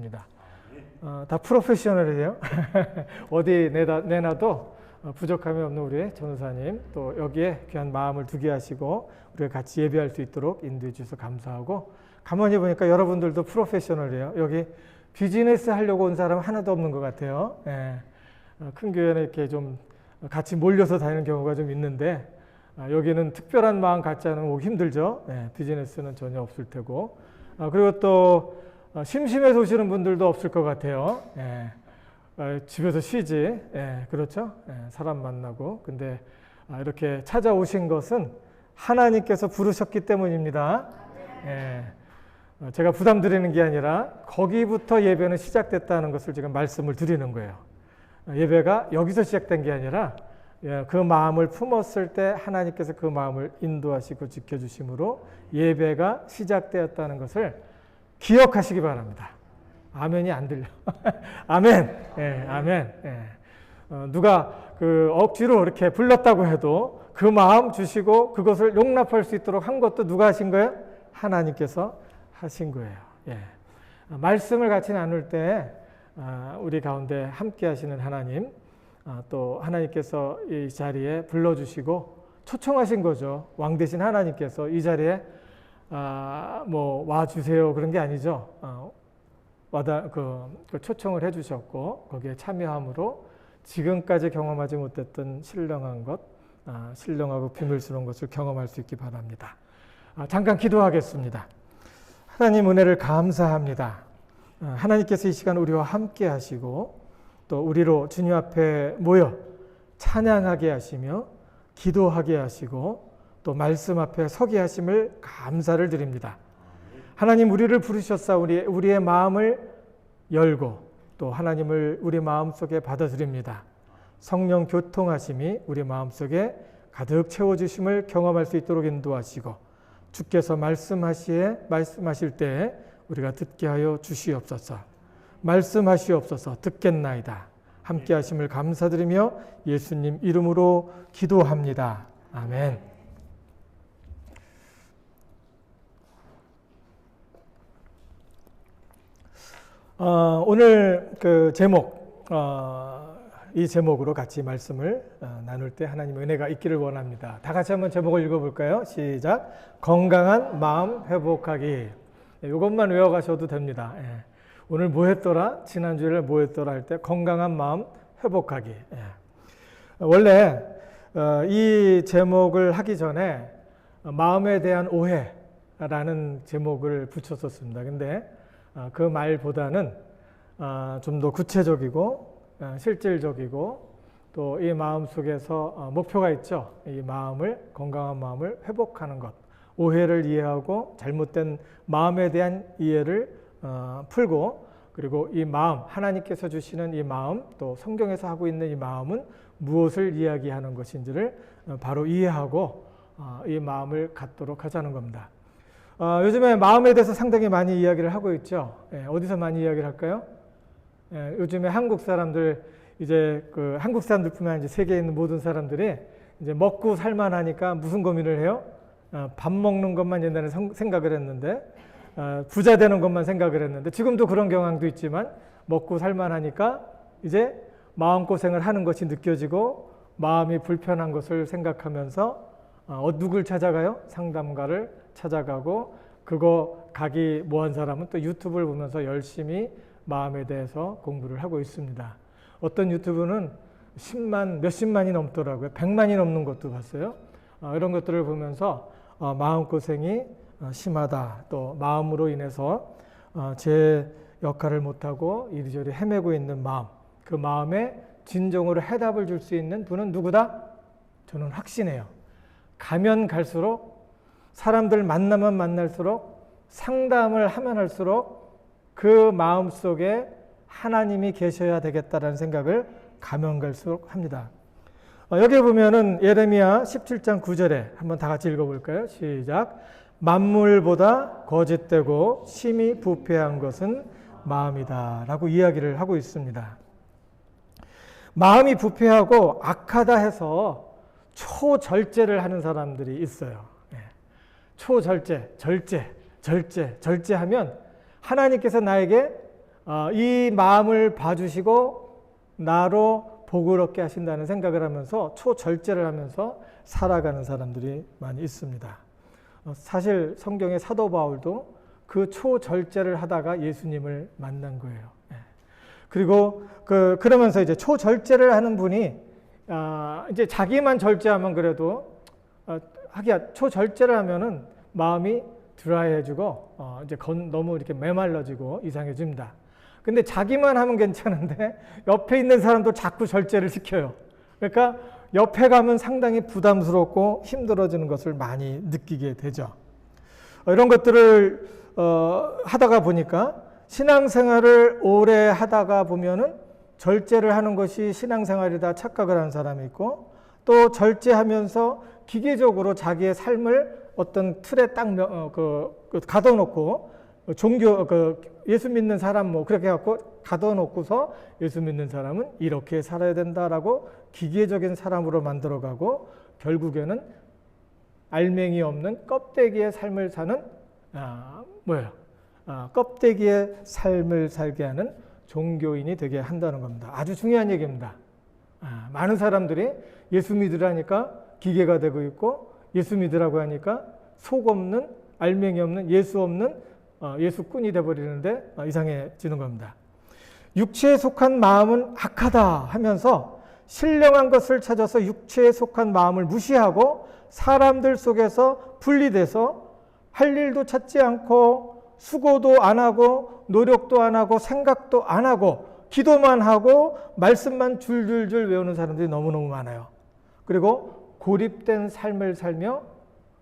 있습니다. 다 프로페셔널이에요. 어디 내놔도 부족함이 없는 우리 전우사님, 또 여기에 귀한 마음을 두게 하시고 우리가 같이 예배할 수 있도록 인도해 주셔서 감사하고, 가만히 보니까 여러분들도 프로페셔널이에요. 여기 비즈니스 하려고 온 사람 하나도 없는 것 같아요. 예. 큰 교회는 이렇게 좀 같이 몰려서 다니는 경우가 좀 있는데, 여기는 특별한 마음 갖지 않으면 오기 힘들죠. 예. 비즈니스는 전혀 없을 테고, 그리고 또 심심해서 오시는 분들도 없을 것 같아요. 예. 집에서 쉬지. 예. 그렇죠. 예. 사람 만나고. 근데 이렇게 찾아오신 것은 하나님께서 부르셨기 때문입니다. 예. 제가 부담 드리는 게 아니라 거기부터 예배는 시작됐다는 것을 지금 말씀을 드리는 거예요. 예배가 여기서 시작된 게 아니라 그 마음을 품었을 때 하나님께서 그 마음을 인도하시고 지켜주심으로 예배가 시작되었다는 것을 기억하시기 바랍니다. 아멘이 안 들려. 아멘. 예, 아멘. 예. 누가 억지로 이렇게 불렀다고 해도 그 마음 주시고 그것을 용납할 수 있도록 한 것도 누가 하신 거예요? 하나님께서 하신 거예요. 예. 말씀을 같이 나눌 때 우리 가운데 함께 하시는 하나님, 또 하나님께서 이 자리에 불러주시고 초청하신 거죠. 왕 대신 하나님께서 이 자리에 뭐 와주세요 그런 게 아니죠. 초청을 해주셨고 거기에 참여함으로 지금까지 경험하지 못했던 신령한 것, 신령하고 비밀스러운 것을 경험할 수 있기 바랍니다. 잠깐 기도하겠습니다. 하나님 은혜를 감사합니다. 하나님께서 이 시간 우리와 함께 하시고 또 우리로 주님 앞에 모여 찬양하게 하시며 기도하게 하시고 또 말씀 앞에 서게 하심을 감사를 드립니다. 하나님 우리를 부르셨사오니 우리의 마음을 열고 또 하나님을 우리 마음속에 받아들입니다. 성령 교통하심이 우리 마음속에 가득 채워주심을 경험할 수 있도록 인도하시고 주께서 말씀하실 때 우리가 듣게 하여 주시옵소서. 말씀하시옵소서. 듣겠나이다. 함께 하심을 감사드리며 예수님 이름으로 기도합니다. 아멘. 오늘 그 제목, 이 제목으로 같이 말씀을 나눌 때 하나님의 은혜가 있기를 원합니다. 다 같이 한번 제목을 읽어볼까요? 시작. 건강한 마음 회복하기. 이것만 외워가셔도 됩니다. 예. 오늘 뭐 했더라? 지난주에 뭐 했더라 할 때 건강한 마음 회복하기. 예. 원래 이 제목을 하기 전에 마음에 대한 오해라는 제목을 붙였었습니다. 근데 그 말보다는 좀 더 구체적이고 실질적이고 또 이 마음 속에서 목표가 있죠. 이 마음을, 건강한 마음을 회복하는 것, 오해를 이해하고 잘못된 마음에 대한 이해를 풀고, 그리고 이 마음, 하나님께서 주시는 이 마음, 또 성경에서 하고 있는 이 마음은 무엇을 이야기하는 것인지를 바로 이해하고 이 마음을 갖도록 하자는 겁니다. 요즘에 마음에 대해서 상당히 많이 이야기를 하고 있죠. 어디서 많이 이야기를 할까요? 요즘에 한국 사람들, 이제 그 한국 사람들뿐만 아니라 세계에 있는 모든 사람들이 이제 먹고 살만하니까 무슨 고민을 해요? 밥 먹는 것만 옛날에 생각을 했는데, 부자 되는 것만 생각을 했는데, 지금도 그런 경향도 있지만 먹고 살만하니까 이제 마음고생을 하는 것이 느껴지고 마음이 불편한 것을 생각하면서 누굴 찾아가요? 상담가를 찾아가고, 그거 가기 뭐한 사람은 또 유튜브를 보면서 열심히 마음에 대해서 공부를 하고 있습니다. 어떤 유튜브는 10만, 몇십만이 넘더라고요. 100만이 넘는 것도 봤어요. 이런 것들을 보면서 마음고생이 심하다. 또 마음으로 인해서 제 역할을 못하고 이리저리 헤매고 있는 마음, 그 마음에 진정으로 해답을 줄 수 있는 분은 누구다? 저는 확신해요. 가면 갈수록, 사람들 만나면 만날수록, 상담을 하면 할수록 그 마음 속에 하나님이 계셔야 되겠다라는 생각을 가면 갈수록 합니다. 여기 보면은 예레미야 17장 9절에 한번 다 같이 읽어볼까요? 시작. 만물보다 거짓되고 심히 부패한 것은 마음이다 라고 이야기를 하고 있습니다. 마음이 부패하고 악하다 해서 초절제를 하는 사람들이 있어요. 초절제, 절제하면 하나님께서 나에게 이 마음을 봐주시고 나로 복을 얻게 하신다는 생각을 하면서 초절제를 하면서 살아가는 사람들이 많이 있습니다. 사실 성경의 사도 바울도 그 초절제를 하다가 예수님을 만난 거예요. 그리고 그러면서 이제 초절제를 하는 분이 이제 자기만 절제하면 그래도 하기야 초절제를 하면은 마음이 드라이해지고 이제 너무 이렇게 메말라지고 이상해집니다. 근데 자기만 하면 괜찮은데 옆에 있는 사람도 자꾸 절제를 시켜요. 그러니까 옆에 가면 상당히 부담스럽고 힘들어지는 것을 많이 느끼게 되죠. 이런 것들을 하다가 보니까 신앙생활을 오래 하다가 보면은 절제를 하는 것이 신앙생활이다 착각을 하는 사람이 있고, 또 절제하면서 기계적으로 자기의 삶을 어떤 틀에 딱 가둬놓고 종교 예수 믿는 사람 그렇게 갖고 가둬놓고서 예수 믿는 사람은 이렇게 살아야 된다라고 기계적인 사람으로 만들어가고 결국에는 알맹이 없는 껍데기의 삶을 사는 껍데기의 삶을 살게 하는 종교인이 되게 한다는 겁니다. 아주 중요한 얘기입니다. 많은 사람들이 예수 믿으라니까 기계가 되고 있고, 예수 믿으라고 하니까 속 없는 알맹이 없는 예수 없는 예수꾼이 되어버리는데 이상해지는 겁니다. 육체에 속한 마음은 악하다 하면서 신령한 것을 찾아서 육체에 속한 마음을 무시하고 사람들 속에서 분리돼서 할 일도 찾지 않고 수고도 안 하고 노력도 안 하고 생각도 안 하고 기도만 하고 말씀만 줄줄줄 외우는 사람들이 너무너무 많아요. 그리고 고립된 삶을 살며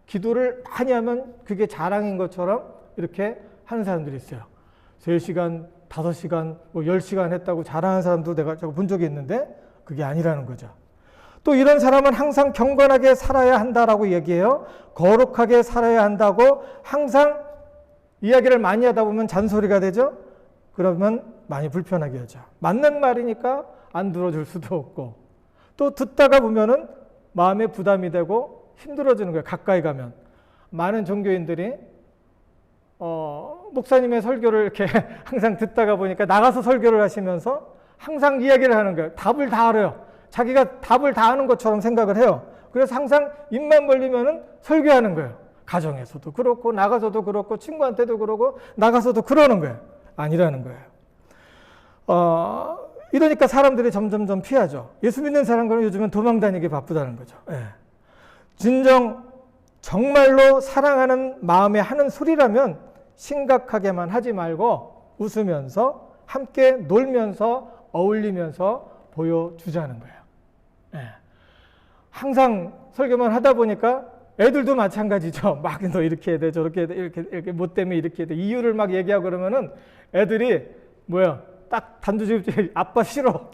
기도를 많이 하면 그게 자랑인 것처럼 이렇게 하는 사람들이 있어요. 3시간, 5시간, 10시간 했다고 자랑하는 사람도 내가 본 적이 있는데 그게 아니라는 거죠. 또 이런 사람은 항상 경건하게 살아야 한다라고 얘기해요. 거룩하게 살아야 한다고 항상 이야기를 많이 하다 보면 잔소리가 되죠. 그러면 많이 불편하게 하죠. 맞는 말이니까 안 들어줄 수도 없고, 또 듣다가 보면은 마음에 부담이 되고 힘들어지는 거예요. 가까이 가면. 많은 종교인들이 목사님의 설교를 이렇게 항상 듣다가 보니까 나가서 설교를 하시면서 항상 이야기를 하는 거예요. 답을 다 알아요. 자기가 답을 다 아는 것처럼 생각을 해요. 그래서 항상 입만 벌리면은 설교하는 거예요. 가정에서도 그렇고 나가서도 그렇고 친구한테도 그러고 나가서도 그러는 거예요. 아니라는 거예요. 이러니까 사람들이 점점점 피하죠. 예수 믿는 사람들은 요즘은 도망다니기 바쁘다는 거죠. 진정 정말로 사랑하는 마음에 하는 소리라면 심각하게만 하지 말고 웃으면서 함께 놀면서 어울리면서 보여주자는 거예요. 항상 설교만 하다 보니까 애들도 마찬가지죠. 막 너 이렇게 해야 돼, 저렇게 해야 돼, 이렇게 뭐 때문에 이렇게 해야 돼. 이유를 막 얘기하고 그러면은 애들이 딱 단두지 아빠 싫어.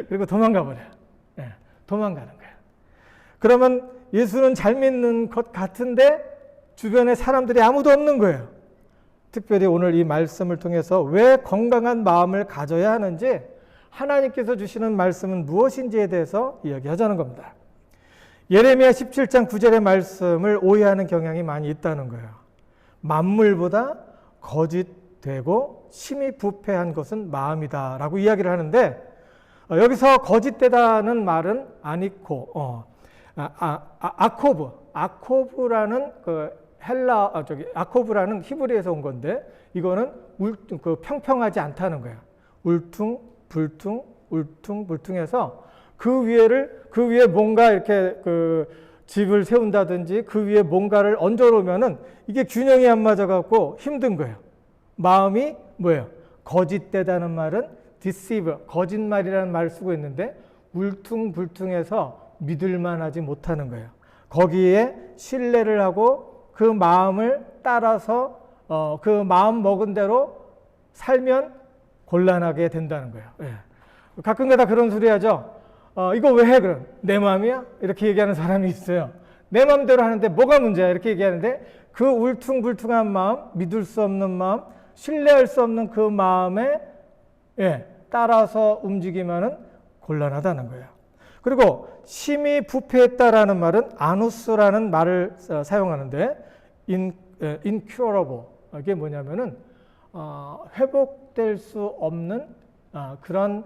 그리고 도망가 버려요. 도망가는 거예요. 그러면 예수는 잘 믿는 것 같은데 주변에 사람들이 아무도 없는 거예요. 특별히 오늘 이 말씀을 통해서 왜 건강한 마음을 가져야 하는지, 하나님께서 주시는 말씀은 무엇인지에 대해서 이야기하자는 겁니다. 예레미야 17장 9절의 말씀을 오해하는 경향이 많이 있다는 거예요. 만물보다 거짓되고 심히 부패한 것은 마음이다 라고 이야기를 하는데, 여기서 거짓되다는 말은 아코브라는 아코브라는 히브리에서 온 건데, 이거는 평평하지 않다는 거예요. 울퉁불퉁해서 그 위에 뭔가 이렇게 집을 세운다든지 그 위에 뭔가를 얹어 놓으면은 이게 균형이 안 맞아 갖고 힘든 거예요. 마음이 거짓되다는 말은 deceive, 거짓말이라는 말을 쓰고 있는데 울퉁불퉁해서 믿을만하지 못하는 거예요. 거기에 신뢰를 하고 그 마음을 따라서 그 마음 먹은 대로 살면 곤란하게 된다는 거예요. 가끔가다 그런 소리 하죠. 이거 왜 해 그럼? 내 마음이야? 이렇게 얘기하는 사람이 있어요. 내 마음대로 하는데 뭐가 문제야? 이렇게 얘기하는데 그 울퉁불퉁한 마음, 믿을 수 없는 마음, 신뢰할 수 없는 그 마음에 따라서 움직이면은 곤란하다는 거예요. 그리고 심히 부패했다라는 말은 아누스라는 말을 사용하는데 incurable, 이게 뭐냐면은 회복될 수 없는 그런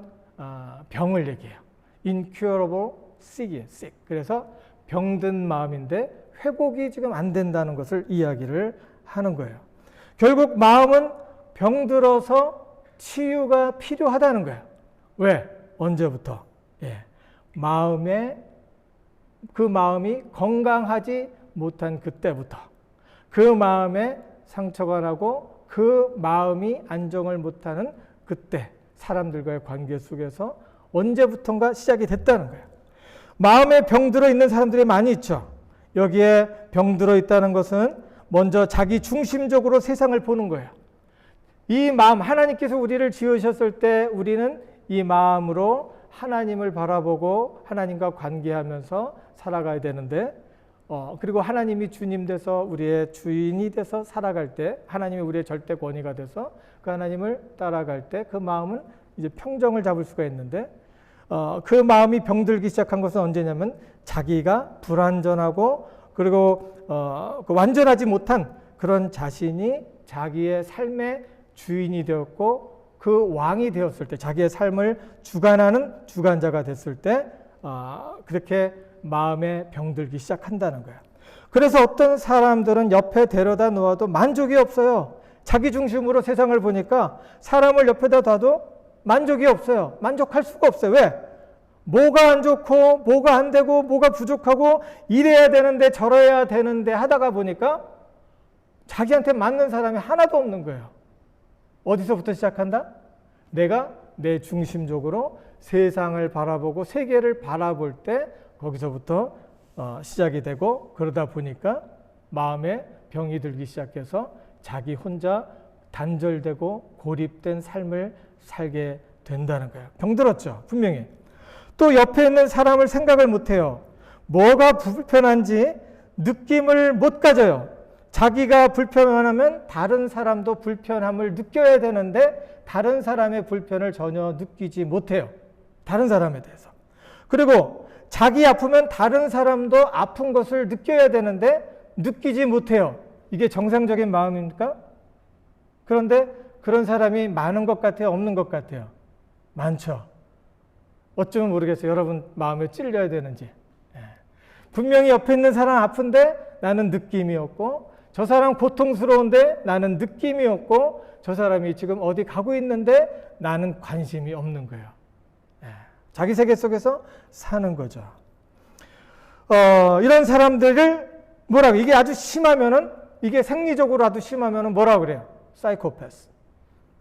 병을 얘기해요. incurable sick. 그래서 병든 마음인데 회복이 지금 안 된다는 것을 이야기를 하는 거예요. 결국 마음은 병들어서 치유가 필요하다는 거예요. 왜? 언제부터? 그 마음이 건강하지 못한 그때부터, 그 마음에 상처가 나고 그 마음이 안정을 못하는 그때, 사람들과의 관계 속에서 언제부턴가 시작이 됐다는 거예요. 마음에 병들어 있는 사람들이 많이 있죠. 여기에 병들어 있다는 것은 먼저 자기 중심적으로 세상을 보는 거예요. 이 마음, 하나님께서 우리를 지으셨을 때 우리는 이 마음으로 하나님을 바라보고 하나님과 관계하면서 살아가야 되는데, 그리고 하나님이 주님 돼서 우리의 주인이 돼서 살아갈 때, 하나님이 우리의 절대 권위가 돼서 그 하나님을 따라갈 때 그 마음은 이제 평정을 잡을 수가 있는데, 그 마음이 병들기 시작한 것은 언제냐면 자기가 불완전하고 그리고 완전하지 못한 그런 자신이 자기의 삶의 주인이 되었고 그 왕이 되었을 때, 자기의 삶을 주관하는 주관자가 됐을 때 그렇게 마음에 병들기 시작한다는 거예요. 그래서 어떤 사람들은 옆에 데려다 놓아도 만족이 없어요. 자기 중심으로 세상을 보니까 사람을 옆에다 놔도 만족이 없어요. 만족할 수가 없어요. 왜? 뭐가 안 좋고 뭐가 안 되고 뭐가 부족하고 이래야 되는데 저래야 되는데 하다가 보니까 자기한테 맞는 사람이 하나도 없는 거예요. 어디서부터 시작한다? 내가 내 중심적으로 세상을 바라보고 세계를 바라볼 때 거기서부터 시작이 되고, 그러다 보니까 마음에 병이 들기 시작해서 자기 혼자 단절되고 고립된 삶을 살게 된다는 거예요. 병들었죠, 분명히. 또 옆에 있는 사람을 생각을 못해요. 뭐가 불편한지 느낌을 못 가져요. 자기가 불편하면 다른 사람도 불편함을 느껴야 되는데 다른 사람의 불편을 전혀 느끼지 못해요. 다른 사람에 대해서. 그리고 자기 아프면 다른 사람도 아픈 것을 느껴야 되는데 느끼지 못해요. 이게 정상적인 마음입니까? 그런데 그런 사람이 많은 것 같아요? 없는 것 같아요? 많죠. 어쩌면 모르겠어요. 여러분 마음에 찔려야 되는지. 분명히 옆에 있는 사람 아픈데 나는 느낌이 없고, 저 사람 고통스러운데 나는 느낌이 없고, 저 사람이 지금 어디 가고 있는데 나는 관심이 없는 거예요. 자기 세계 속에서 사는 거죠. 이런 사람들을 이게 아주 심하면은, 이게 생리적으로 아주 심하면은 뭐라고 그래요? 사이코패스.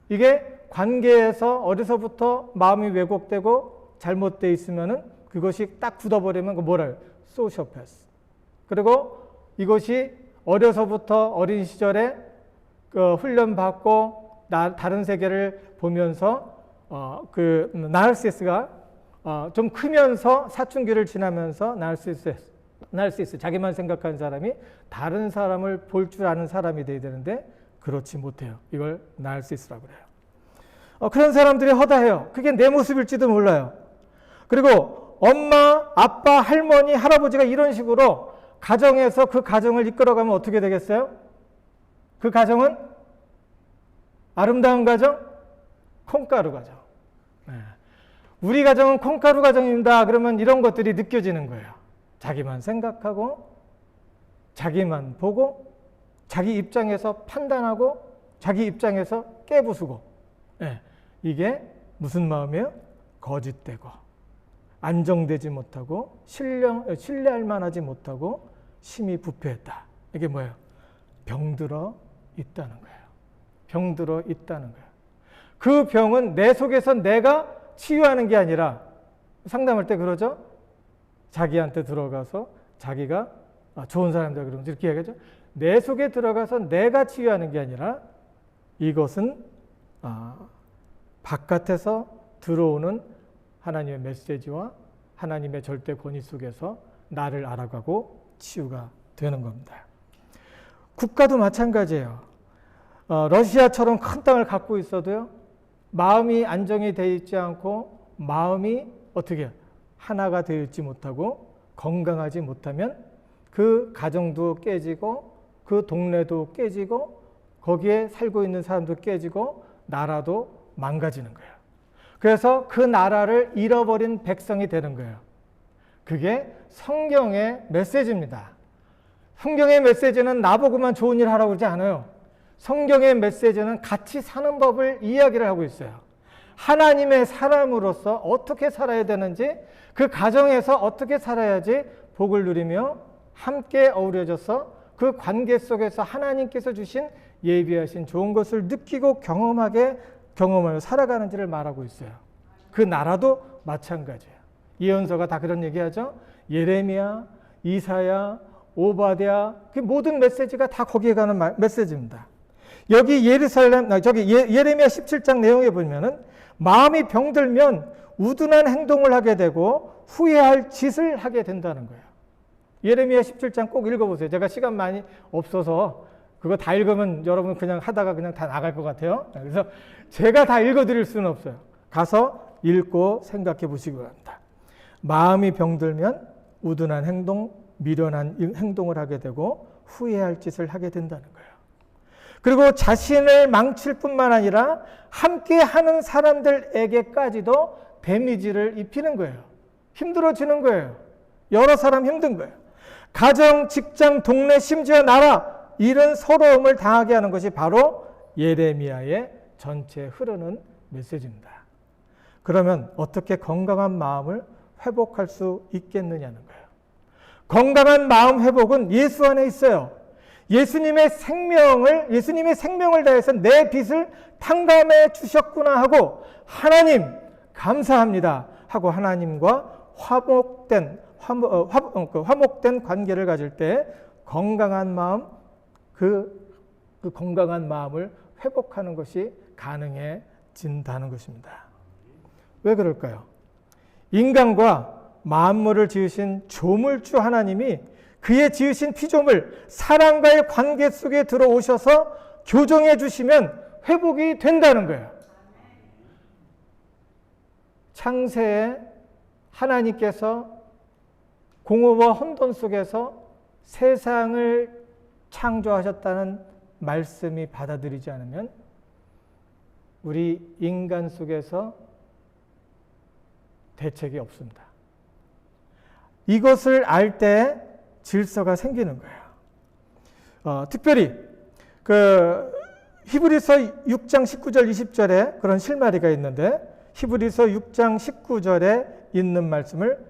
이게 관계에서 어디서부터 마음이 왜곡되고 잘못되어 있으면은 그것이 딱 굳어버리면 그 뭐래요? 소시오패스. 그리고 이것이 어려서부터 어린 시절에 훈련받고 다른 세계를 보면서 그 나르시스가 좀 크면서 사춘기를 지나면서 나르시스 자기만 생각하는 사람이 다른 사람을 볼 줄 아는 사람이 돼야 되는데 그렇지 못해요. 이걸 나르시스라고 그래요. 그런 사람들이 허다해요. 그게 내 모습일지도 몰라요. 그리고 엄마, 아빠, 할머니, 할아버지가 이런 식으로 가정에서 그 가정을 이끌어가면 어떻게 되겠어요? 그 가정은 아름다운 가정? 콩가루 가정. 우리 가정은 콩가루 가정입니다. 그러면 이런 것들이 느껴지는 거예요. 자기만 생각하고, 자기만 보고, 자기 입장에서 판단하고, 자기 입장에서 깨부수고. 이게 무슨 마음이에요? 거짓되고, 안정되지 못하고, 신뢰할 만하지 못하고, 심히 부패했다. 이게 뭐예요? 병들어 있다는 거예요. 병들어 있다는 거예요. 그 병은 내 속에서 내가 치유하는 게 아니라, 상담할 때 그러죠? 자기한테 들어가서 자기가 좋은 사람들 그러면 이렇게 얘기하죠. 내 속에 들어가서 내가 치유하는 게 아니라 이것은 바깥에서 들어오는 하나님의 메시지와 하나님의 절대 권위 속에서 나를 알아가고 치유가 되는 겁니다. 국가도 마찬가지예요. 러시아처럼 큰 땅을 갖고 있어도요, 마음이 안정이 되어 있지 않고 마음이 어떻게 하나가 되어 있지 못하고 건강하지 못하면 그 가정도 깨지고 그 동네도 깨지고 거기에 살고 있는 사람도 깨지고 나라도 망가지는 거예요. 그래서 그 나라를 잃어버린 백성이 되는 거예요. 그게 성경의 메시지입니다. 성경의 메시지는 나보고만 좋은 일 하라고 그러지 않아요. 성경의 메시지는 같이 사는 법을 이야기를 하고 있어요. 하나님의 사람으로서 어떻게 살아야 되는지, 그 가정에서 어떻게 살아야지 복을 누리며 함께 어우러져서 그 관계 속에서 하나님께서 주신 예비하신 좋은 것을 느끼고 경험하며 살아가는지를 말하고 있어요. 그 나라도 마찬가지예요. 예언서가 다 그런 얘기하죠. 예레미야, 이사야, 오바댜, 그 모든 메시지가 다 거기에 가는 메시지입니다. 여기 예레미야 17장 내용에 보면은 마음이 병들면 우둔한 행동을 하게 되고 후회할 짓을 하게 된다는 거예요. 예레미야 17장 꼭 읽어보세요. 제가 시간 많이 없어서 그거 다 읽으면 여러분 그냥 하다가 그냥 다 나갈 것 같아요. 그래서 제가 다 읽어드릴 수는 없어요. 가서 읽고 생각해 보시기 바랍니다. 마음이 병들면 우둔한 행동, 미련한 행동을 하게 되고 후회할 짓을 하게 된다는 거예요. 그리고 자신을 망칠 뿐만 아니라 함께 하는 사람들에게까지도 데미지를 입히는 거예요. 힘들어지는 거예요. 여러 사람 힘든 거예요. 가정, 직장, 동네, 심지어 나라, 이런 서러움을 당하게 하는 것이 바로 예레미야의 전체 흐르는 메시지입니다. 그러면 어떻게 건강한 마음을 회복할 수 있겠느냐는 거예요. 건강한 마음 회복은 예수 안에 있어요. 예수님의 생명을 다해서 내 빚을 탕감해 주셨구나 하고 하나님 감사합니다 하고 하나님과 화목된 관계를 가질 때 건강한 마음, 그 건강한 마음을 회복하는 것이 가능해진다는 것입니다. 왜 그럴까요? 인간과 만물을 지으신 조물주 하나님이 그의 지으신 피조물 사람과의 관계 속에 들어오셔서 교정해 주시면 회복이 된다는 거예요. 창세에 하나님께서 공허와 혼돈 속에서 세상을 창조하셨다는 말씀이 받아들이지 않으면 우리 인간 속에서 대책이 없습니다. 이것을 알 때 질서가 생기는 거예요. 특별히 히브리서 6장 19절 20절에 그런 실마리가 있는데 히브리서 6장 19절에 있는 말씀을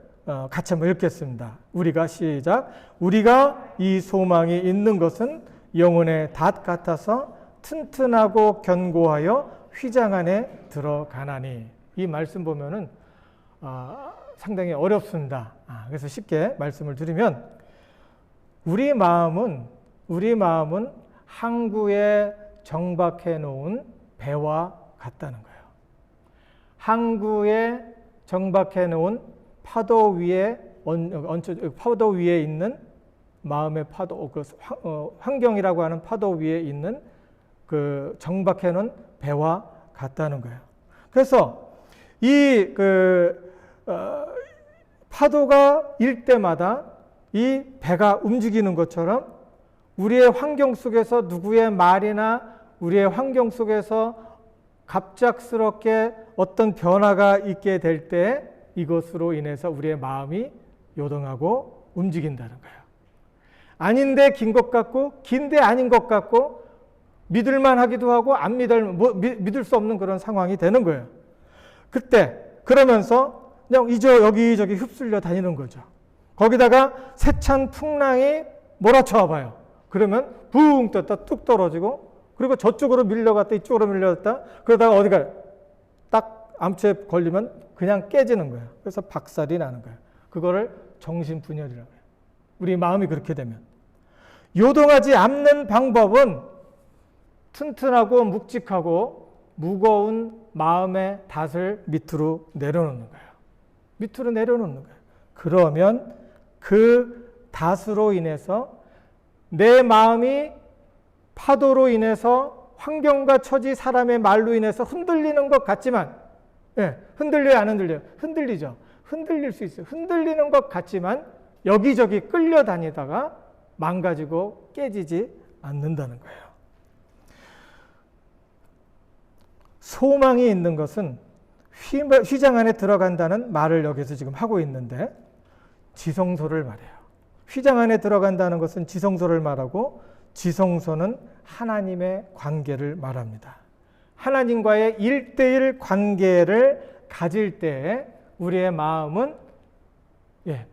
같이 한번 읽겠습니다. 우리가 시작. 우리가 이 소망이 있는 것은 영혼의 닷 같아서 튼튼하고 견고하여 휘장 안에 들어가나니. 이 말씀 보면은 상당히 어렵습니다. 그래서 쉽게 말씀을 드리면 우리 마음은 항구에 정박해 놓은 배와 같다는 거예요. 항구에 정박해 놓은 파도 위에 있는 마음의 파도, 환경이라고 하는 파도 위에 있는 그 정박해 놓은 배와 같다는 거예요. 그래서 파도가 일 때마다 이 배가 움직이는 것처럼 우리의 환경 속에서 누구의 말이나 우리의 환경 속에서 갑작스럽게 어떤 변화가 있게 될 때 이것으로 인해서 우리의 마음이 요동하고 움직인다는 거예요. 아닌데 긴 것 같고 긴데 아닌 것 같고 믿을만 하기도 하고 안 믿을 수 없는 그런 상황이 되는 거예요. 그러면서 그냥 여기저기 휩쓸려 다니는 거죠. 거기다가 세찬 풍랑이 몰아쳐 와봐요. 그러면 붕 떴다 뚝 떨어지고 그리고 저쪽으로 밀려갔다 이쪽으로 밀려갔다 그러다가 어디가 딱 암초에 걸리면 그냥 깨지는 거예요. 그래서 박살이 나는 거예요. 그거를 정신분열이라고 해요. 우리 마음이 그렇게 되면. 요동하지 않는 방법은 튼튼하고 묵직하고 무거운 마음의 닷을 밑으로 내려놓는 거예요. 밑으로 내려놓는 거예요. 그러면 그 닷으로 인해서 내 마음이 파도로 인해서 환경과 처지 사람의 말로 인해서 흔들리는 것 같지만 흔들려요 안 흔들려요? 흔들리죠. 흔들릴 수 있어요. 흔들리는 것 같지만 여기저기 끌려다니다가 망가지고 깨지지 않는다는 거예요. 소망이 있는 것은 휘장 안에 들어간다는 말을 여기서 지금 하고 있는데 지성소를 말해요. 휘장 안에 들어간다는 것은 지성소를 말하고 지성소는 하나님의 관계를 말합니다. 하나님과의 1:1 관계를 가질 때에 우리의 마음은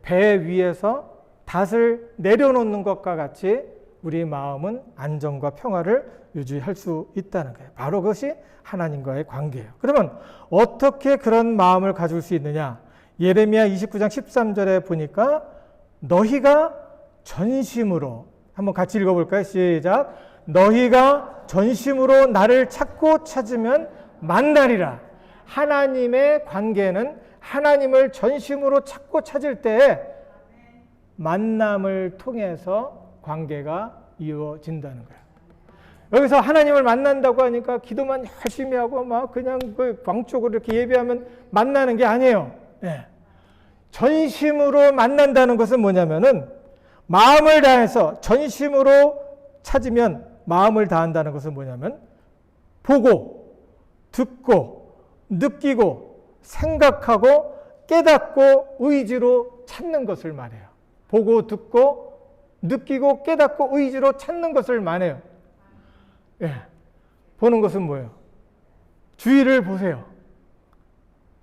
배 위에서 닷을 내려놓는 것과 같이 우리 마음은 안정과 평화를 유지할 수 있다는 거예요. 바로 그것이 하나님과의 관계예요. 그러면 어떻게 그런 마음을 가질 수 있느냐? 예레미야 29장 13절에 보니까 너희가 전심으로, 한번 같이 읽어볼까요? 시작. 너희가 전심으로 나를 찾고 찾으면 만나리라. 하나님의 관계는 하나님을 전심으로 찾고 찾을 때에 만남을 통해서 관계가 이루어진다는 거예요. 여기서 하나님을 만난다고 하니까 기도만 열심히 하고 막 그냥 그 광쪽으로 이렇게 예배하면 만나는 게 아니에요. 전심으로 만난다는 것은 뭐냐면은 마음을 다해서 전심으로 찾으면, 마음을 다한다는 것은 뭐냐면 보고, 듣고, 느끼고, 생각하고, 깨닫고, 의지로 찾는 것을 말해요. 보고, 듣고, 느끼고, 깨닫고, 의지로 찾는 것을 말해요. 보는 것은 뭐예요? 주의를 보세요.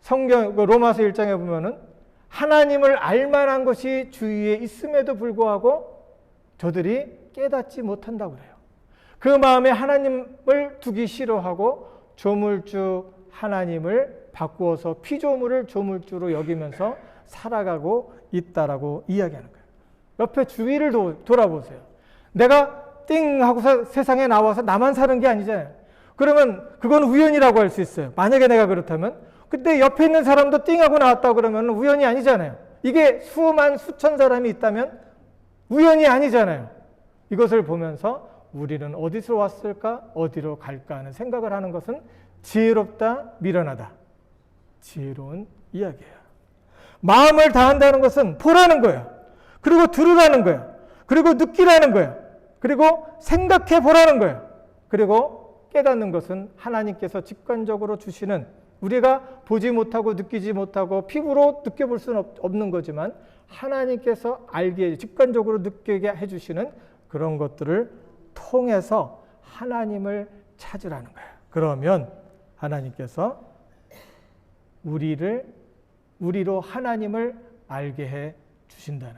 성경 로마서 1장에 보면은 하나님을 알만한 것이 주위에 있음에도 불구하고 저들이 깨닫지 못한다고 그래요. 그 마음에 하나님을 두기 싫어하고 조물주 하나님을 바꾸어서 피조물을 조물주로 여기면서 살아가고 있다라고 이야기하는 거예요. 옆에 주위를 돌아보세요. 내가 띵 하고 세상에 나와서 나만 사는 게 아니잖아요. 그러면 그건 우연이라고 할 수 있어요. 만약에 내가 그렇다면. 근데 옆에 있는 사람도 띵 하고 나왔다고 그러면 우연이 아니잖아요. 이게 수만 수천 사람이 있다면 우연이 아니잖아요. 이것을 보면서 우리는 어디서 왔을까? 어디로 갈까? 하는 생각을 하는 것은 지혜롭다, 미련하다. 지혜로운 이야기예요. 마음을 다한다는 것은 보라는 거예요. 그리고 들으라는 거예요. 그리고 느끼라는 거예요. 그리고 생각해 보라는 거예요. 그리고 깨닫는 것은 하나님께서 직관적으로 주시는, 우리가 보지 못하고 느끼지 못하고 피부로 느껴볼 수는 없는 거지만 하나님께서 알게, 직관적으로 느끼게 해주시는 그런 것들을 통해서 하나님을 찾으라는 거예요. 그러면 하나님께서 우리로 하나님을 알게 해 주신다는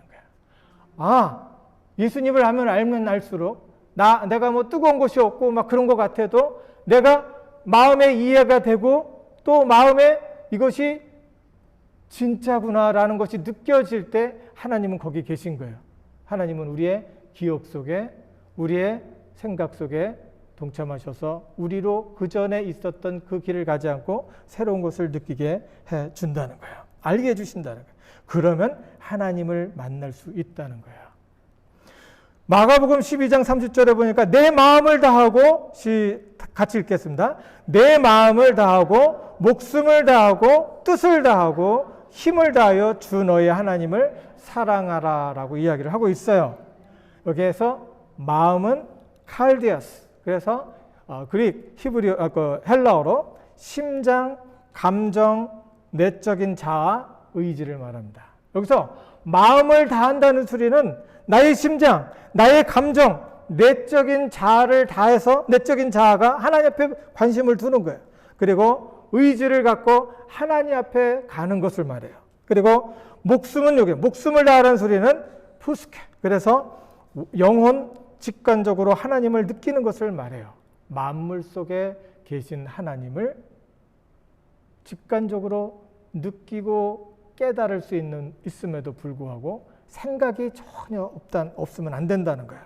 거예요. 예수님을 알면 알수록 내가 뭐 뜨거운 것이 없고 막 그런 것 같아도 내가 마음에 이해가 되고 또 마음에 이것이 진짜구나라는 것이 느껴질 때 하나님은 거기 계신 거예요. 하나님은 우리의 기억 속에, 우리의 생각 속에 동참하셔서 우리로 그 전에 있었던 그 길을 가지 않고 새로운 것을 느끼게 해 준다는 거예요. 알게 해 주신다는 거예요. 그러면 하나님을 만날 수 있다는 거예요. 마가복음 12장 30절에 보니까 내 마음을 다하고, 같이 읽겠습니다. 내 마음을 다하고 목숨을 다하고 뜻을 다하고 힘을 다하여 주 너의 하나님을 사랑하라 라고 이야기를 하고 있어요. 여기에서 마음은 칼디아스, 그래서 그릭, 히브리어, 헬라어로 심장, 감정, 내적인 자아, 의지를 말합니다. 여기서 마음을 다한다는 소리는 나의 심장, 나의 감정, 내적인 자아를 다해서, 내적인 자아가 하나님 앞에 관심을 두는 거예요. 그리고 의지를 갖고 하나님 앞에 가는 것을 말해요. 그리고 목숨은 여기, 목숨을 다하라는 소리는 푸스케, 그래서 영혼, 직관적으로 하나님을 느끼는 것을 말해요. 만물 속에 계신 하나님을 직관적으로 느끼고 깨달을 수 있음에도 불구하고 생각이 전혀 없으면 안 된다는 거예요.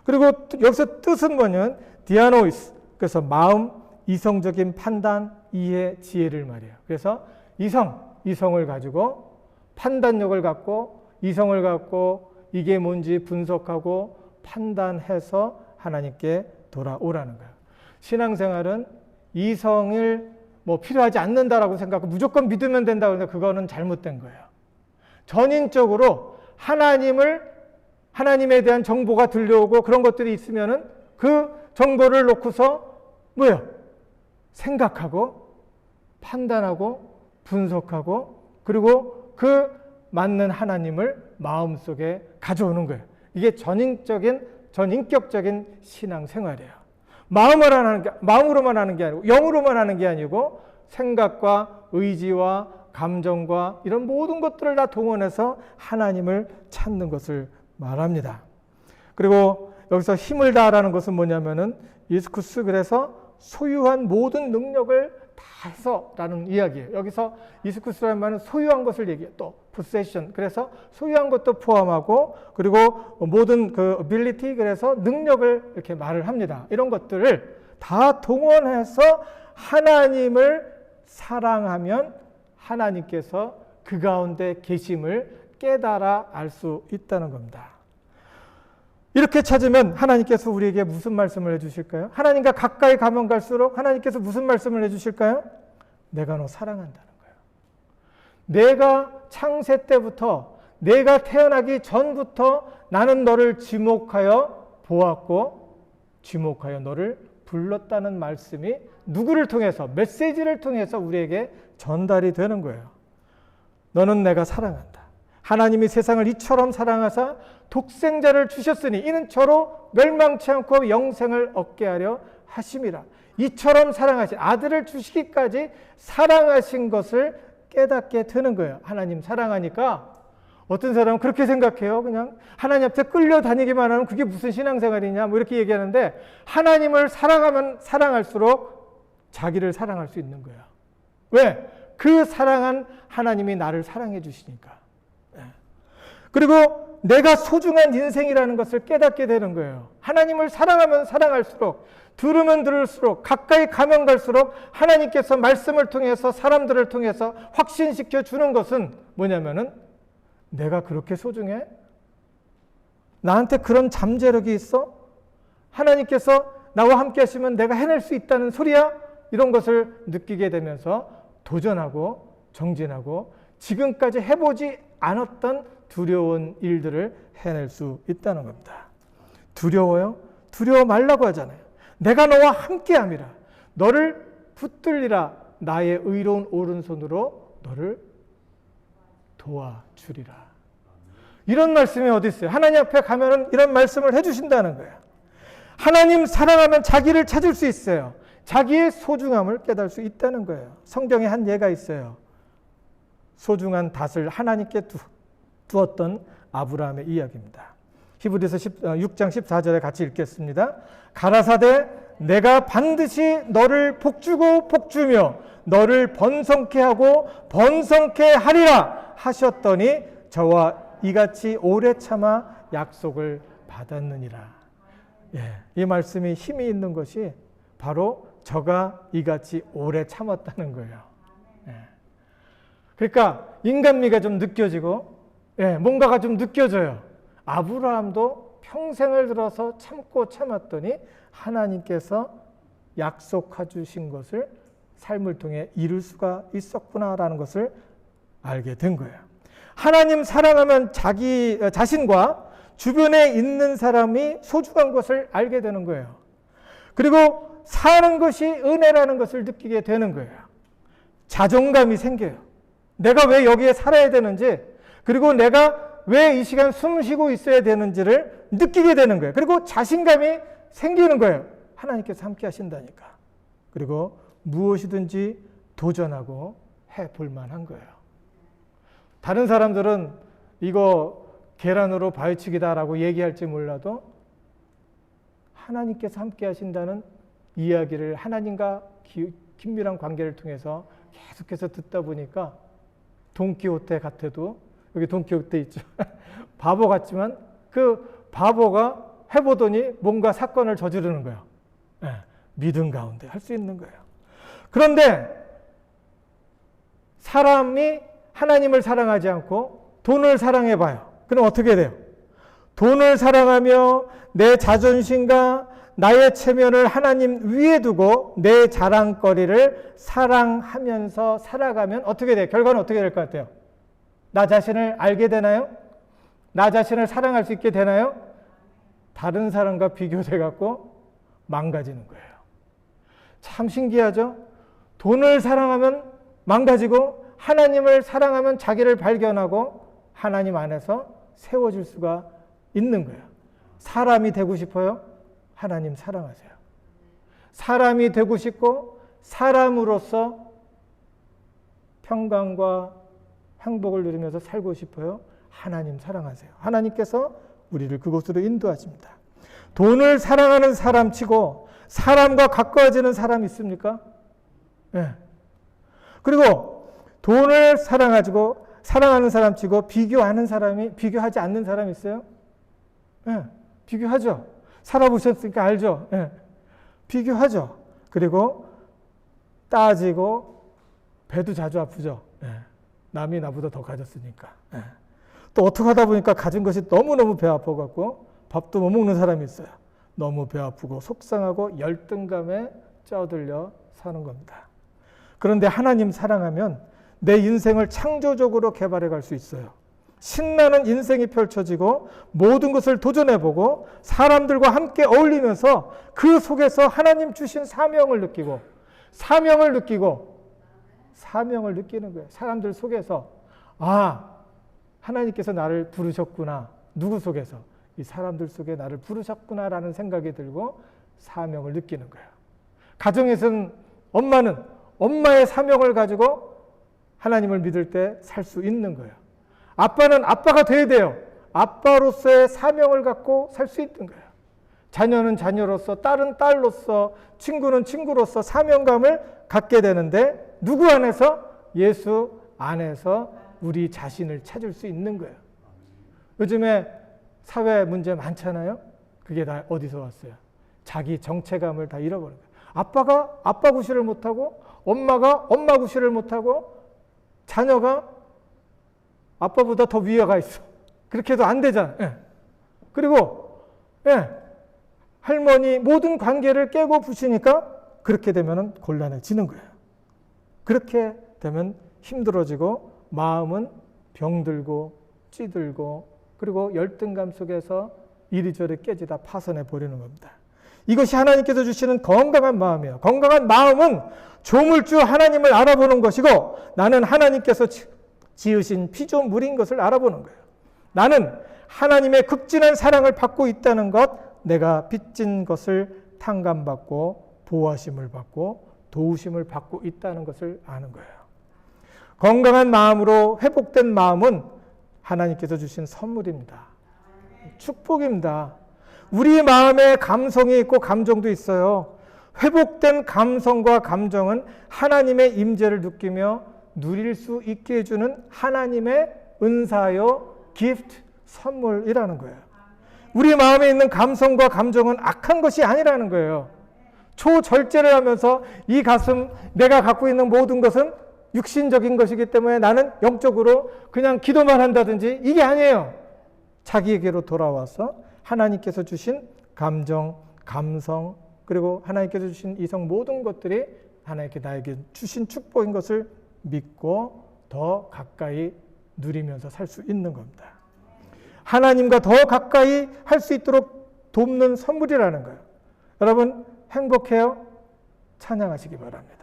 그리고 여기서 뜻은 뭐냐면 디아노이스, 그래서 마음, 이성적인 판단, 이해, 지혜를 말해요. 그래서 이성을 가지고 판단력을 갖고 이성을 갖고 이게 뭔지 분석하고 판단해서 하나님께 돌아오라는 거예요. 신앙생활은 이성을 필요하지 않는다라고 생각하고 무조건 믿으면 된다고 하는데 그거는 잘못된 거예요. 전인적으로 하나님에 대한 정보가 들려오고 그런 것들이 있으면은 그 정보를 놓고서 생각하고 판단하고 분석하고 그리고 그 맞는 하나님을 마음속에 가져오는 거예요. 이게 전인격적인 신앙생활이에요. 마음으로만 하는 게 아니고 영으로만 하는 게 아니고 생각과 의지와 감정과 이런 모든 것들을 다 동원해서 하나님을 찾는 것을 말합니다. 그리고 여기서 힘을 다하라는 것은 뭐냐면은 이스쿠스 그래서 소유한 모든 능력을 다 해서라는 이야기예요. 여기서 이스쿠스라는 말은 소유한 것을 얘기해요. 또 possession 그래서 소유한 것도 포함하고 그리고 모든 그 ability 그래서 능력을 이렇게 말을 합니다. 이런 것들을 다 동원해서 하나님을 사랑하면 하나님께서 그 가운데 계심을 깨달아 알 수 있다는 겁니다. 이렇게 찾으면 하나님께서 우리에게 무슨 말씀을 해주실까요? 하나님과 가까이 가면 갈수록 하나님께서 무슨 말씀을 해주실까요? 내가 너 사랑한다는 거예요. 내가 창세 때부터 내가 태어나기 전부터 나는 너를 지목하여 보았고 지목하여 너를 불렀다는 말씀이 누구를 통해서 메시지를 통해서 우리에게 전달이 되는 거예요. 너는 내가 사랑한다. 하나님이 세상을 이처럼 사랑하사 독생자를 주셨으니 이는 저로 멸망치 않고 영생을 얻게 하려 하심이라. 이처럼 사랑하신 아들을 주시기까지 사랑하신 것을 깨닫게 되는 거예요. 하나님 사랑하니까 어떤 사람은 그렇게 생각해요. 그냥 하나님 앞에 끌려다니기만 하면 그게 무슨 신앙생활이냐 뭐 이렇게 얘기하는데 하나님을 사랑하면 사랑할수록 자기를 사랑할 수 있는 거예요. 왜? 그 사랑한 하나님이 나를 사랑해 주시니까. 그리고 내가 소중한 인생이라는 것을 깨닫게 되는 거예요. 하나님을 사랑하면 사랑할수록 들으면 들을수록 가까이 가면 갈수록 하나님께서 말씀을 통해서 사람들을 통해서 확신시켜 주는 것은 뭐냐면은 내가 그렇게 소중해? 나한테 그런 잠재력이 있어? 하나님께서 나와 함께 하시면 내가 해낼 수 있다는 소리야? 이런 것을 느끼게 되면서 도전하고 정진하고 지금까지 해보지 않았던 두려운 일들을 해낼 수 있다는 겁니다. 두려워요? 두려워 말라고 하잖아요. 내가 너와 함께함이라. 너를 붙들리라. 나의 의로운 오른손으로 너를 도와주리라. 이런 말씀이 어디 있어요? 하나님 앞에 가면은 이런 말씀을 해주신다는 거예요. 하나님 사랑하면 자기를 찾을 수 있어요. 자기의 소중함을 깨달을 수 있다는 거예요. 성경에 한 예가 있어요. 소중한 닷을 하나님께 두었던 아브라함의 이야기입니다. 히브리서 6장 14절에 같이 읽겠습니다. 가라사대 내가 반드시 너를 복주고 복주며 너를 번성케 하고 번성케 하리라 하셨더니 저와 이같이 오래 참아 약속을 받았느니라. 이 말씀이 힘이 있는 것이 바로 저가 이같이 오래 참았다는 거예요. 그러니까 인간미가 좀 느껴지고 뭔가가 좀 느껴져요. 아브라함도 평생을 들어서 참고 참았더니 하나님께서 약속해 주신 것을 삶을 통해 이룰 수가 있었구나라는 것을 알게 된 거예요. 하나님 사랑하면 자신과 주변에 있는 사람이 소중한 것을 알게 되는 거예요. 그리고 사는 것이 은혜라는 것을 느끼게 되는 거예요. 자존감이 생겨요. 내가 왜 여기에 살아야 되는지, 그리고 내가 왜 이 시간 숨 쉬고 있어야 되는지를 느끼게 되는 거예요. 그리고 자신감이 생기는 거예요. 하나님께서 함께 하신다니까. 그리고 무엇이든지 도전하고 해볼 만한 거예요. 다른 사람들은 이거 계란으로 바위치기다라고 얘기할지 몰라도 하나님께서 함께 하신다는 이야기를 하나님과 긴밀한 관계를 통해서 계속해서 듣다 보니까 돈키호테 같아도 여기 돈키호테 있죠. 바보 같지만 그 바보가 해보더니 뭔가 사건을 저지르는 거예요. 믿음 가운데 할 수 있는 거예요. 그런데 사람이 하나님을 사랑하지 않고 돈을 사랑해봐요. 그럼 어떻게 돼요? 돈을 사랑하며 내 자존심과 나의 체면을 하나님 위에 두고 내 자랑거리를 사랑하면서 살아가면 어떻게 돼요? 결과는 어떻게 될 것 같아요? 나 자신을 알게 되나요? 나 자신을 사랑할 수 있게 되나요? 다른 사람과 비교돼 갖고 망가지는 거예요. 참 신기하죠? 돈을 사랑하면 망가지고 하나님을 사랑하면 자기를 발견하고 하나님 안에서 세워질 수가 있는 거예요. 사람이 되고 싶어요? 하나님 사랑하세요. 사람이 되고 싶고 사람으로서 평강과 행복을 누리면서 살고 싶어요? 하나님 사랑하세요. 하나님께서 우리를 그곳으로 인도하십니다. 돈을 사랑하는 사람 치고 사람과 가까워지는 사람 있습니까? 네. 그리고 돈을 사랑하는 사람 치고 비교하지 않는 사람 있어요? 네. 비교하죠. 살아보셨으니까 알죠. 네. 비교하죠. 그리고 따지고 배도 자주 아프죠. 네. 남이 나보다 더 가졌으니까. 네. 또 어떻게 하다 보니까 가진 것이 너무너무 배 아파갖고 밥도 못 먹는 사람이 있어요. 너무 배 아프고 속상하고 열등감에 쩌들려 사는 겁니다. 그런데 하나님 사랑하면 내 인생을 창조적으로 개발해 갈 수 있어요. 신나는 인생이 펼쳐지고 모든 것을 도전해보고 사람들과 함께 어울리면서 그 속에서 하나님 주신 사명을 느끼는 거예요. 사람들 속에서 하나님께서 나를 부르셨구나. 누구 속에서? 이 사람들 속에 나를 부르셨구나라는 생각이 들고 사명을 느끼는 거예요. 가정에서는 엄마는 엄마의 사명을 가지고 하나님을 믿을 때 살 수 있는 거예요. 아빠는 아빠가 돼야 돼요. 아빠로서의 사명을 갖고 살 수 있는 거예요. 자녀는 자녀로서, 딸은 딸로서, 친구는 친구로서 사명감을 갖게 되는데 누구 안에서? 예수 안에서 우리 자신을 찾을 수 있는 거예요. 요즘에 사회 문제 많잖아요. 그게 다 어디서 왔어요? 자기 정체감을 다 잃어버린 거예요. 아빠가 아빠 구실을 못하고 엄마가 엄마 구실을 못하고 자녀가 아빠보다 더 위에 가 있어. 그렇게 해도 안 되잖아. 그리고 할머니 모든 관계를 깨고 부시니까 그렇게 되면 곤란해지는 거예요. 그렇게 되면 힘들어지고 마음은 병들고 찌들고 그리고 열등감 속에서 이리저리 깨지다 파손해 버리는 겁니다. 이것이 하나님께서 주시는 건강한 마음이에요. 건강한 마음은 조물주 하나님을 알아보는 것이고 나는 하나님께서 지으신 피조물인 것을 알아보는 거예요. 나는 하나님의 극진한 사랑을 받고 있다는 것, 내가 빚진 것을 탕감받고 보호하심을 받고 도우심을 받고 있다는 것을 아는 거예요. 건강한 마음으로 회복된 마음은 하나님께서 주신 선물입니다. 축복입니다. 우리 마음에 감성이 있고 감정도 있어요. 회복된 감성과 감정은 하나님의 임재를 느끼며 누릴 수 있게 해주는 하나님의 은사요, 기프트, 선물이라는 거예요. 우리 마음에 있는 감성과 감정은 악한 것이 아니라는 거예요. 초절제를 하면서 이 가슴, 내가 갖고 있는 모든 것은 육신적인 것이기 때문에 나는 영적으로 그냥 기도만 한다든지 이게 아니에요. 자기에게로 돌아와서 하나님께서 주신 감정, 감성, 그리고 하나님께서 주신 이성 모든 것들이 하나님께 나에게 주신 축복인 것을 믿고 더 가까이 누리면서 살 수 있는 겁니다. 하나님과 더 가까이 할 수 있도록 돕는 선물이라는 거예요. 여러분 행복해요? 찬양하시기 바랍니다.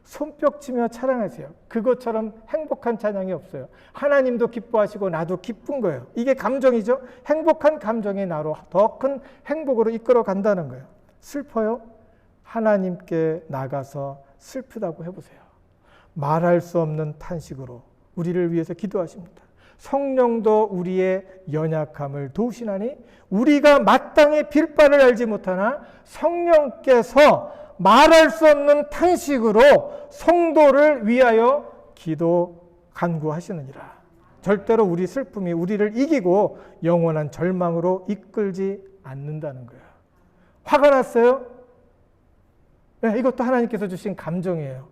손뼉치며 찬양하세요. 그것처럼 행복한 찬양이 없어요. 하나님도 기뻐하시고 나도 기쁜 거예요. 이게 감정이죠. 행복한 감정이 나로 더 큰 행복으로 이끌어 간다는 거예요. 슬퍼요? 하나님께 나가서 슬프다고 해보세요. 말할 수 없는 탄식으로 우리를 위해서 기도하십니다. 성령도 우리의 연약함을 도우시나니 우리가 마땅히 빌 바를 알지 못하나 성령께서 말할 수 없는 탄식으로 성도를 위하여 기도 간구하시느니라. 절대로 우리 슬픔이 우리를 이기고 영원한 절망으로 이끌지 않는다는 거예요. 화가 났어요? 네, 이것도 하나님께서 주신 감정이에요.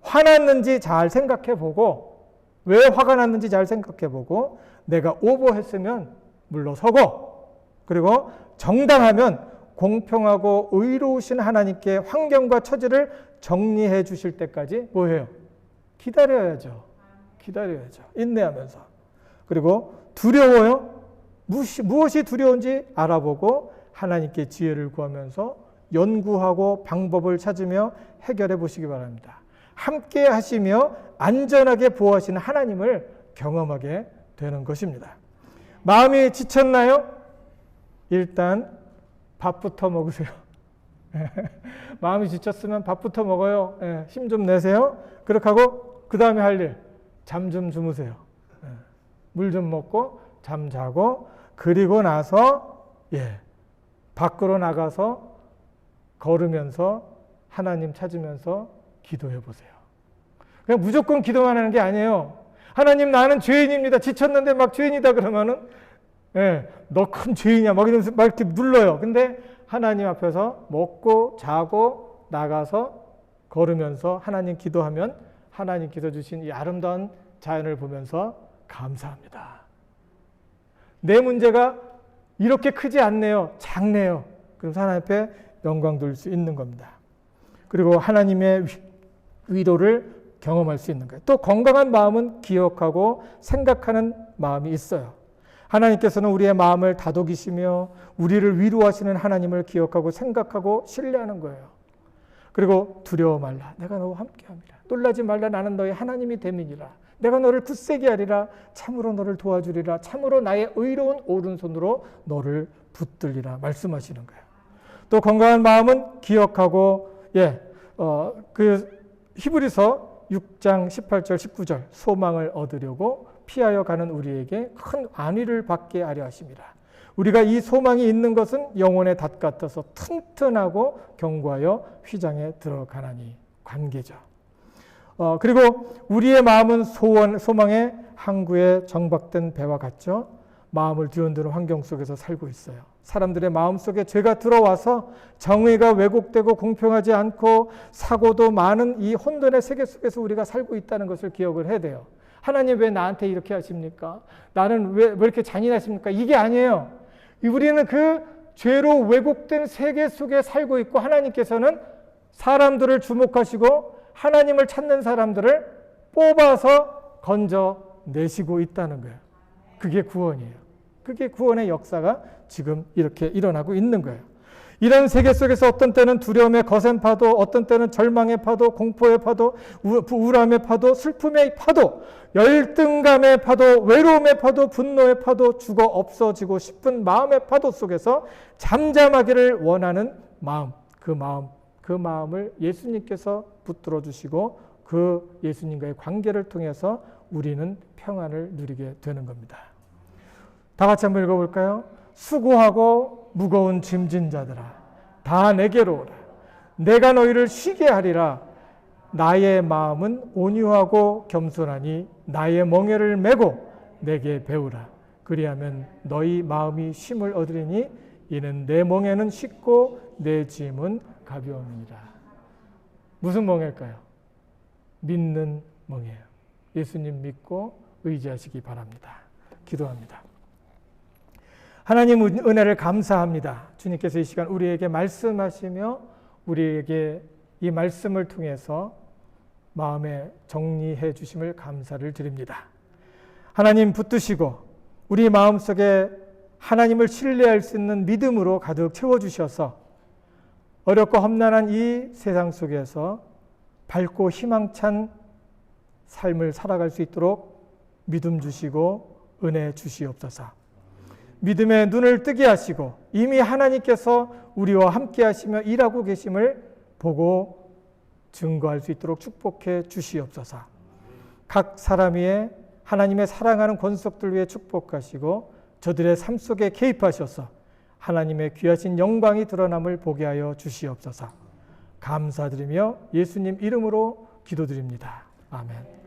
화났는지 잘 생각해보고 왜 화가 났는지 잘 생각해보고 내가 오버했으면 물러서고 그리고 정당하면 공평하고 의로우신 하나님께 환경과 처지를 정리해 주실 때까지 뭐해요? 기다려야죠. 인내하면서. 그리고 두려워요? 무엇이 두려운지 알아보고 하나님께 지혜를 구하면서 연구하고 방법을 찾으며 해결해 보시기 바랍니다. 함께 하시며 안전하게 보호하시는 하나님을 경험하게 되는 것입니다. 마음이 지쳤나요? 일단 밥부터 먹으세요. 마음이 지쳤으면 밥부터 먹어요. 힘 좀 내세요. 그렇게 하고 그 다음에 할 일, 잠 좀 주무세요. 물 좀 먹고 잠 자고 그리고 나서 밖으로 나가서 걸으면서 하나님 찾으면서 기도해 보세요. 그냥 무조건 기도만 하는 게 아니에요. 하나님 나는 죄인입니다. 지쳤는데 막 죄인이다 그러면은 너 큰 죄인이야 막 이러면서 막 이렇게 눌러요. 근데 하나님 앞에서 먹고 자고 나가서 걸으면서 하나님 기도하면 하나님께서 주신 이 아름다운 자연을 보면서 감사합니다. 내 문제가 이렇게 크지 않네요. 작네요. 그래서 하나님 앞에 영광 돌릴 수 있는 겁니다. 그리고 하나님의 위로를 경험할 수 있는 거예요. 또 건강한 마음은 기억하고 생각하는 마음이 있어요. 하나님께서는 우리의 마음을 다독이시며 우리를 위로하시는 하나님을 기억하고 생각하고 신뢰하는 거예요. 그리고 두려워 말라. 내가 너와 함께합니다. 놀라지 말라. 나는 너의 하나님이 됨이니라. 내가 너를 굳세게 하리라. 참으로 너를 도와주리라. 참으로 나의 의로운 오른손으로 너를 붙들리라. 말씀하시는 거예요. 또 건강한 마음은 기억하고 그 히브리서 6장 18절 19절 소망을 얻으려고 피하여 가는 우리에게 큰 안위를 받게 하려 하십니다. 우리가 이 소망이 있는 것은 영혼의 닷 같아서 튼튼하고 견고하여 휘장에 들어가나니 관계죠. 그리고 우리의 마음은 소망의 항구에 정박된 배와 같죠. 마음을 뒤흔드는 환경 속에서 살고 있어요. 사람들의 마음 속에 죄가 들어와서 정의가 왜곡되고 공평하지 않고 사고도 많은 이 혼돈의 세계 속에서 우리가 살고 있다는 것을 기억을 해야 돼요. 하나님 왜 나한테 이렇게 하십니까? 나는 왜 이렇게 잔인하십니까? 이게 아니에요. 우리는 그 죄로 왜곡된 세계 속에 살고 있고 하나님께서는 사람들을 주목하시고 하나님을 찾는 사람들을 뽑아서 건져내시고 있다는 거예요. 그게 구원이에요. 그게 구원의 역사가 지금 이렇게 일어나고 있는 거예요. 이런 세계 속에서 어떤 때는 두려움의 거센 파도, 어떤 때는 절망의 파도, 공포의 파도, 우울함의 파도, 슬픔의 파도, 열등감의 파도, 외로움의 파도, 분노의 파도, 죽어 없어지고 싶은 마음의 파도 속에서 잠잠하기를 원하는 마음, 그 마음을 예수님께서 붙들어 주시고 그 예수님과의 관계를 통해서 우리는 평안을 누리게 되는 겁니다. 다 같이 한번 읽어볼까요? 수고하고 무거운 짐진 자들아 다 내게로 오라. 내가 너희를 쉬게 하리라. 나의 마음은 온유하고 겸손하니 나의 멍에를 메고 내게 배우라. 그리하면 너희 마음이 쉼을 얻으리니 이는 내 멍에는 쉽고 내 짐은 가벼움이니라. 무슨 멍일까요? 믿는 멍이에요. 예수님 믿고 의지하시기 바랍니다. 기도합니다. 하나님 은혜를 감사합니다. 주님께서 이 시간 우리에게 말씀하시며 우리에게 이 말씀을 통해서 마음에 정리해 주심을 감사를 드립니다. 하나님 붙드시고 우리 마음속에 하나님을 신뢰할 수 있는 믿음으로 가득 채워주셔서 어렵고 험난한 이 세상 속에서 밝고 희망찬 삶을 살아갈 수 있도록 믿음 주시고 은혜 주시옵소서. 믿음의 눈을 뜨게 하시고 이미 하나님께서 우리와 함께 하시며 일하고 계심을 보고 증거할 수 있도록 축복해 주시옵소서. 각 사람 위에 하나님의 사랑하는 권속들 위해 축복하시고 저들의 삶 속에 개입하셔서 하나님의 귀하신 영광이 드러남을 보게 하여 주시옵소서. 감사드리며 예수님 이름으로 기도드립니다. 아멘.